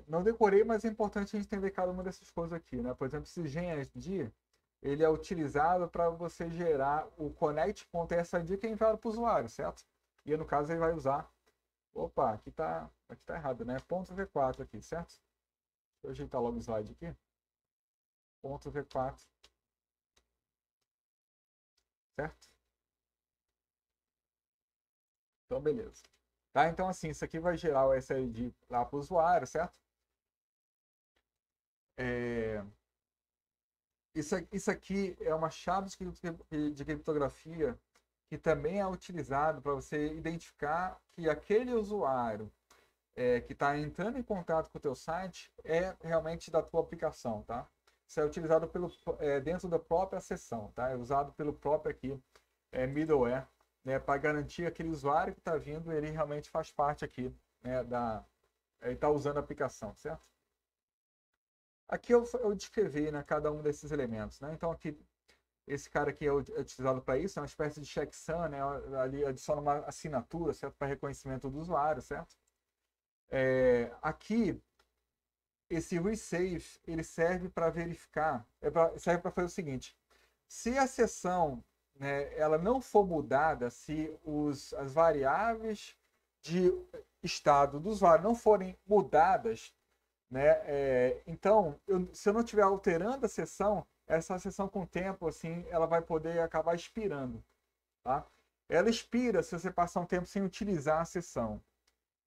Speaker 1: Não decorei, mas é importante a gente entender cada uma dessas coisas aqui, né? Por exemplo, esse GenID, ele é utilizado para você gerar o connect.sid que é enviado para o usuário, certo? E no caso ele vai usar... Opa, aqui tá errado, né? Ponto .v4 aqui, certo? Deixa eu ajeitar logo o slide aqui. Ponto .v4, certo? Então, beleza. Tá? Então, assim, isso aqui vai gerar o SID lá para o usuário, certo? Isso aqui é uma chave de criptografia que também é utilizado para você identificar que aquele usuário que está entrando em contato com o teu site é realmente da tua aplicação, tá? Isso é utilizado dentro da própria sessão, tá? É usado pelo próprio aqui middleware, né? Para garantir que aquele usuário que está vindo, ele realmente faz parte aqui, né? Ele está usando a aplicação, certo? Aqui eu descrevi, né, cada um desses elementos, né? Então aqui esse cara aqui é utilizado para isso, é uma espécie de checksum, né? Ali adiciona uma assinatura, certo? Para reconhecimento do usuário, certo? Aqui esse resave ele serve para verificar, serve para fazer o seguinte: se a sessão, né, ela não for mudada, se as variáveis de estado do usuário não forem mudadas, né, então se eu não estiver alterando a sessão, essa sessão com o tempo assim, ela vai poder acabar expirando, tá? Ela expira se você passar um tempo sem utilizar a sessão.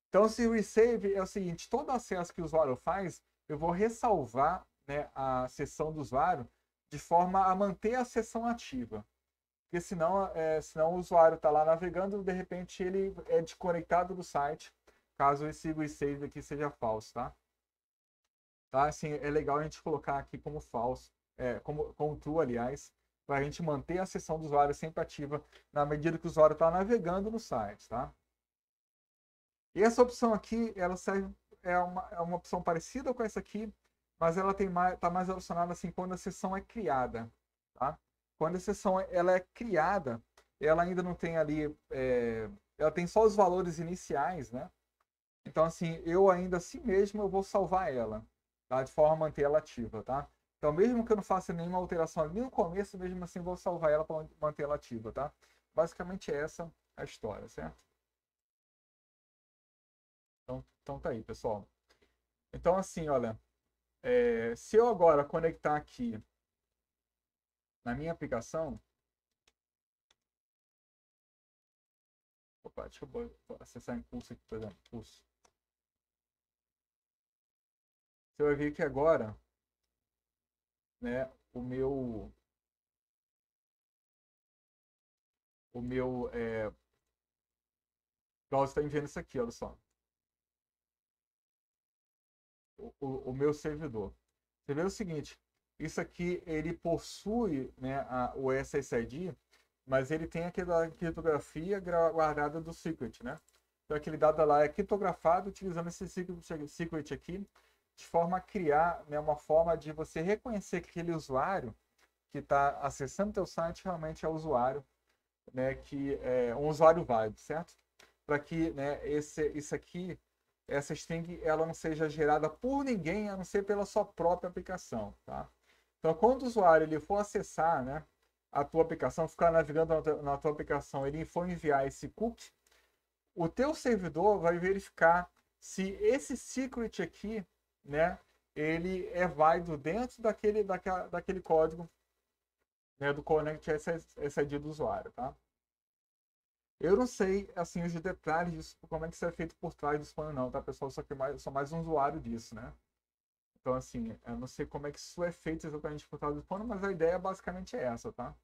Speaker 1: Então, se o resave é o seguinte: todo acesso que o usuário faz, eu vou ressalvar, né, a sessão do usuário de forma a manter a sessão ativa. Porque senão o usuário está lá navegando, de repente ele é desconectado do site, caso esse resave aqui seja falso, tá? Tá? Assim, é legal a gente colocar aqui como falso, como true, aliás, para a gente manter a sessão do usuário sempre ativa na medida que o usuário está navegando no site, tá? E essa opção aqui, ela serve, é uma opção parecida com essa aqui, mas ela está mais relacionada assim quando a sessão é criada, tá? Quando a sessão ela é criada, ela ainda não tem ali, ela tem só os valores iniciais, né? Então assim, eu ainda assim mesmo eu vou salvar ela, tá? De forma a manter ela ativa, tá? Então mesmo que eu não faça nenhuma alteração ali no começo, mesmo assim eu vou salvar ela para manter ela ativa, tá? Basicamente essa é a história, certo? Então tá aí, pessoal. Então, assim, olha, se eu agora conectar aqui na minha aplicação, opa, deixa eu acessar Impulso aqui, por exemplo, Impulso. Você vai ver que agora, né, o meu browser está enviando isso aqui, olha só, o meu servidor. Você vê o seguinte: isso aqui ele possui, né, o SSID, mas ele tem aquela criptografia guardada do secret, né? Então aquele dado lá é criptografado utilizando esse secret aqui, de forma a criar, né, uma forma de você reconhecer que aquele usuário que está acessando o teu site realmente é o usuário, né, que é um usuário válido, certo? Para que, né, isso aqui, essa string, ela não seja gerada por ninguém, a não ser pela sua própria aplicação, tá? Então, quando o usuário ele for acessar, né, a tua aplicação, ficar navegando na tua aplicação, ele for enviar esse cookie, o teu servidor vai verificar se esse secret aqui, né, ele é válido dentro daquele código, né, do Connect SSID do usuário, tá? Eu não sei, assim, os detalhes disso, como é que isso é feito por trás do spam, não, tá, pessoal? Sou mais um usuário disso, né? Então, assim, eu não sei como é que isso é feito exatamente por trás do spam, mas a ideia basicamente é essa, tá?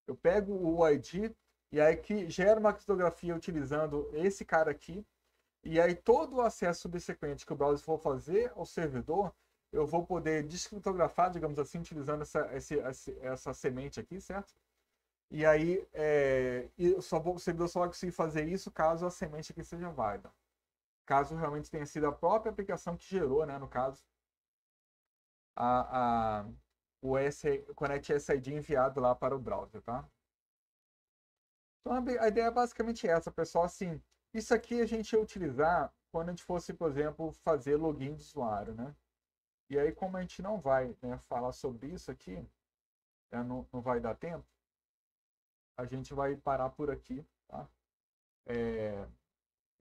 Speaker 1: Eu pego o ID e aí que gera uma criptografia utilizando esse cara aqui, e aí todo o acesso subsequente que o browser for fazer ao servidor, eu vou poder descriptografar, digamos assim, utilizando essa semente aqui, certo? E aí o servidor só vai conseguir fazer isso caso a semente aqui seja válida. Caso realmente tenha sido a própria aplicação que gerou, né, no caso, o Connect SID enviado lá para o browser, tá? Então a ideia é basicamente essa, pessoal. Assim, isso aqui a gente ia utilizar quando a gente fosse, por exemplo, fazer login de usuário, né? E aí, como a gente não vai, né, falar sobre isso aqui, não vai dar tempo, a gente vai parar por aqui, tá?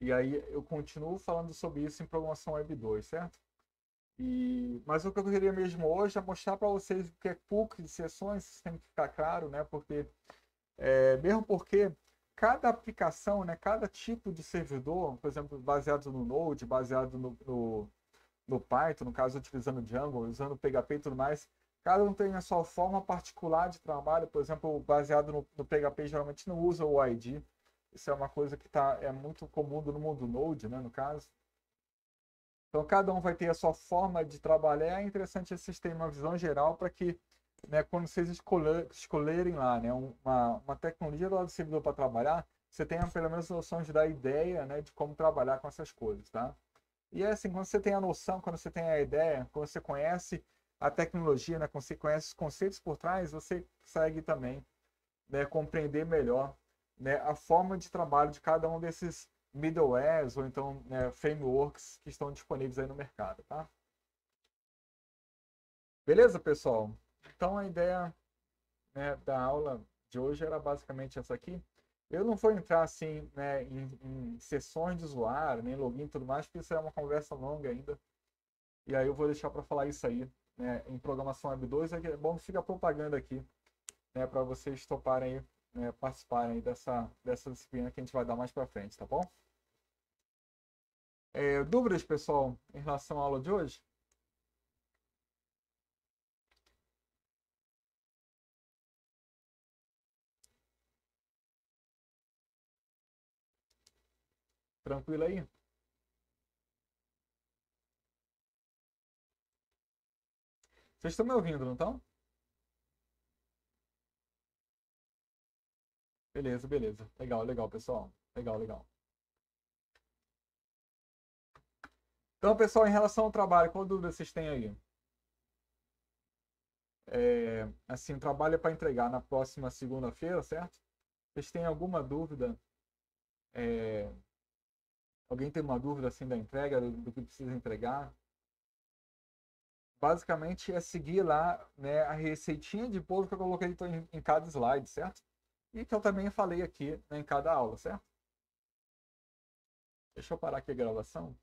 Speaker 1: E aí eu continuo falando sobre isso em programação Web 2, certo? Mas o que eu queria mesmo hoje é mostrar para vocês o que é PUC de sessões, isso tem que ficar claro, né? Mesmo porque cada aplicação, né, cada tipo de servidor, por exemplo, baseado no Node, baseado no Python, no caso utilizando Django, usando PHP e tudo mais, cada um tem a sua forma particular de trabalho. Por exemplo, baseado no PHP, geralmente não usa o ID. Isso é uma coisa que é muito comum no mundo Node, né, no caso. Então, cada um vai ter a sua forma de trabalhar. É interessante vocês terem uma visão geral para que, né, quando vocês escolherem lá, né, uma tecnologia do lado do servidor para trabalhar, você tenha pelo menos a noção de dar ideia, né, de como trabalhar com essas coisas, tá? E é assim, quando você tem a noção, quando você tem a ideia, quando você conhece a tecnologia, né, quando você conhece os conceitos por trás, você consegue também, né, compreender melhor, né, a forma de trabalho de cada um desses middlewares ou então, né, frameworks que estão disponíveis aí no mercado, tá? Beleza, pessoal? Então a ideia, né, da aula de hoje era basicamente essa aqui. Eu não vou entrar assim, né, em sessões de usuário, nem login e tudo mais, porque isso é uma conversa longa ainda. E aí eu vou deixar para falar isso aí, né, em programação Web 2. É bom que fica propaganda aqui, né, para vocês toparem, né, participarem dessa disciplina que a gente vai dar mais para frente, tá bom? Dúvidas, pessoal, em relação à aula de hoje? Tranquilo aí? Vocês estão me ouvindo, não estão? Beleza, beleza. Legal, legal, pessoal. Legal, legal. Então, pessoal, em relação ao trabalho, qual dúvida vocês têm aí? Assim, o trabalho é para entregar na próxima segunda-feira, certo? Vocês têm alguma dúvida? É, Alguém tem uma dúvida assim da entrega, do que precisa entregar? Basicamente é seguir lá, né, a receitinha de bolo que eu coloquei em cada slide, certo? E que eu também falei aqui, né, em cada aula, certo? Deixa eu parar aqui a gravação.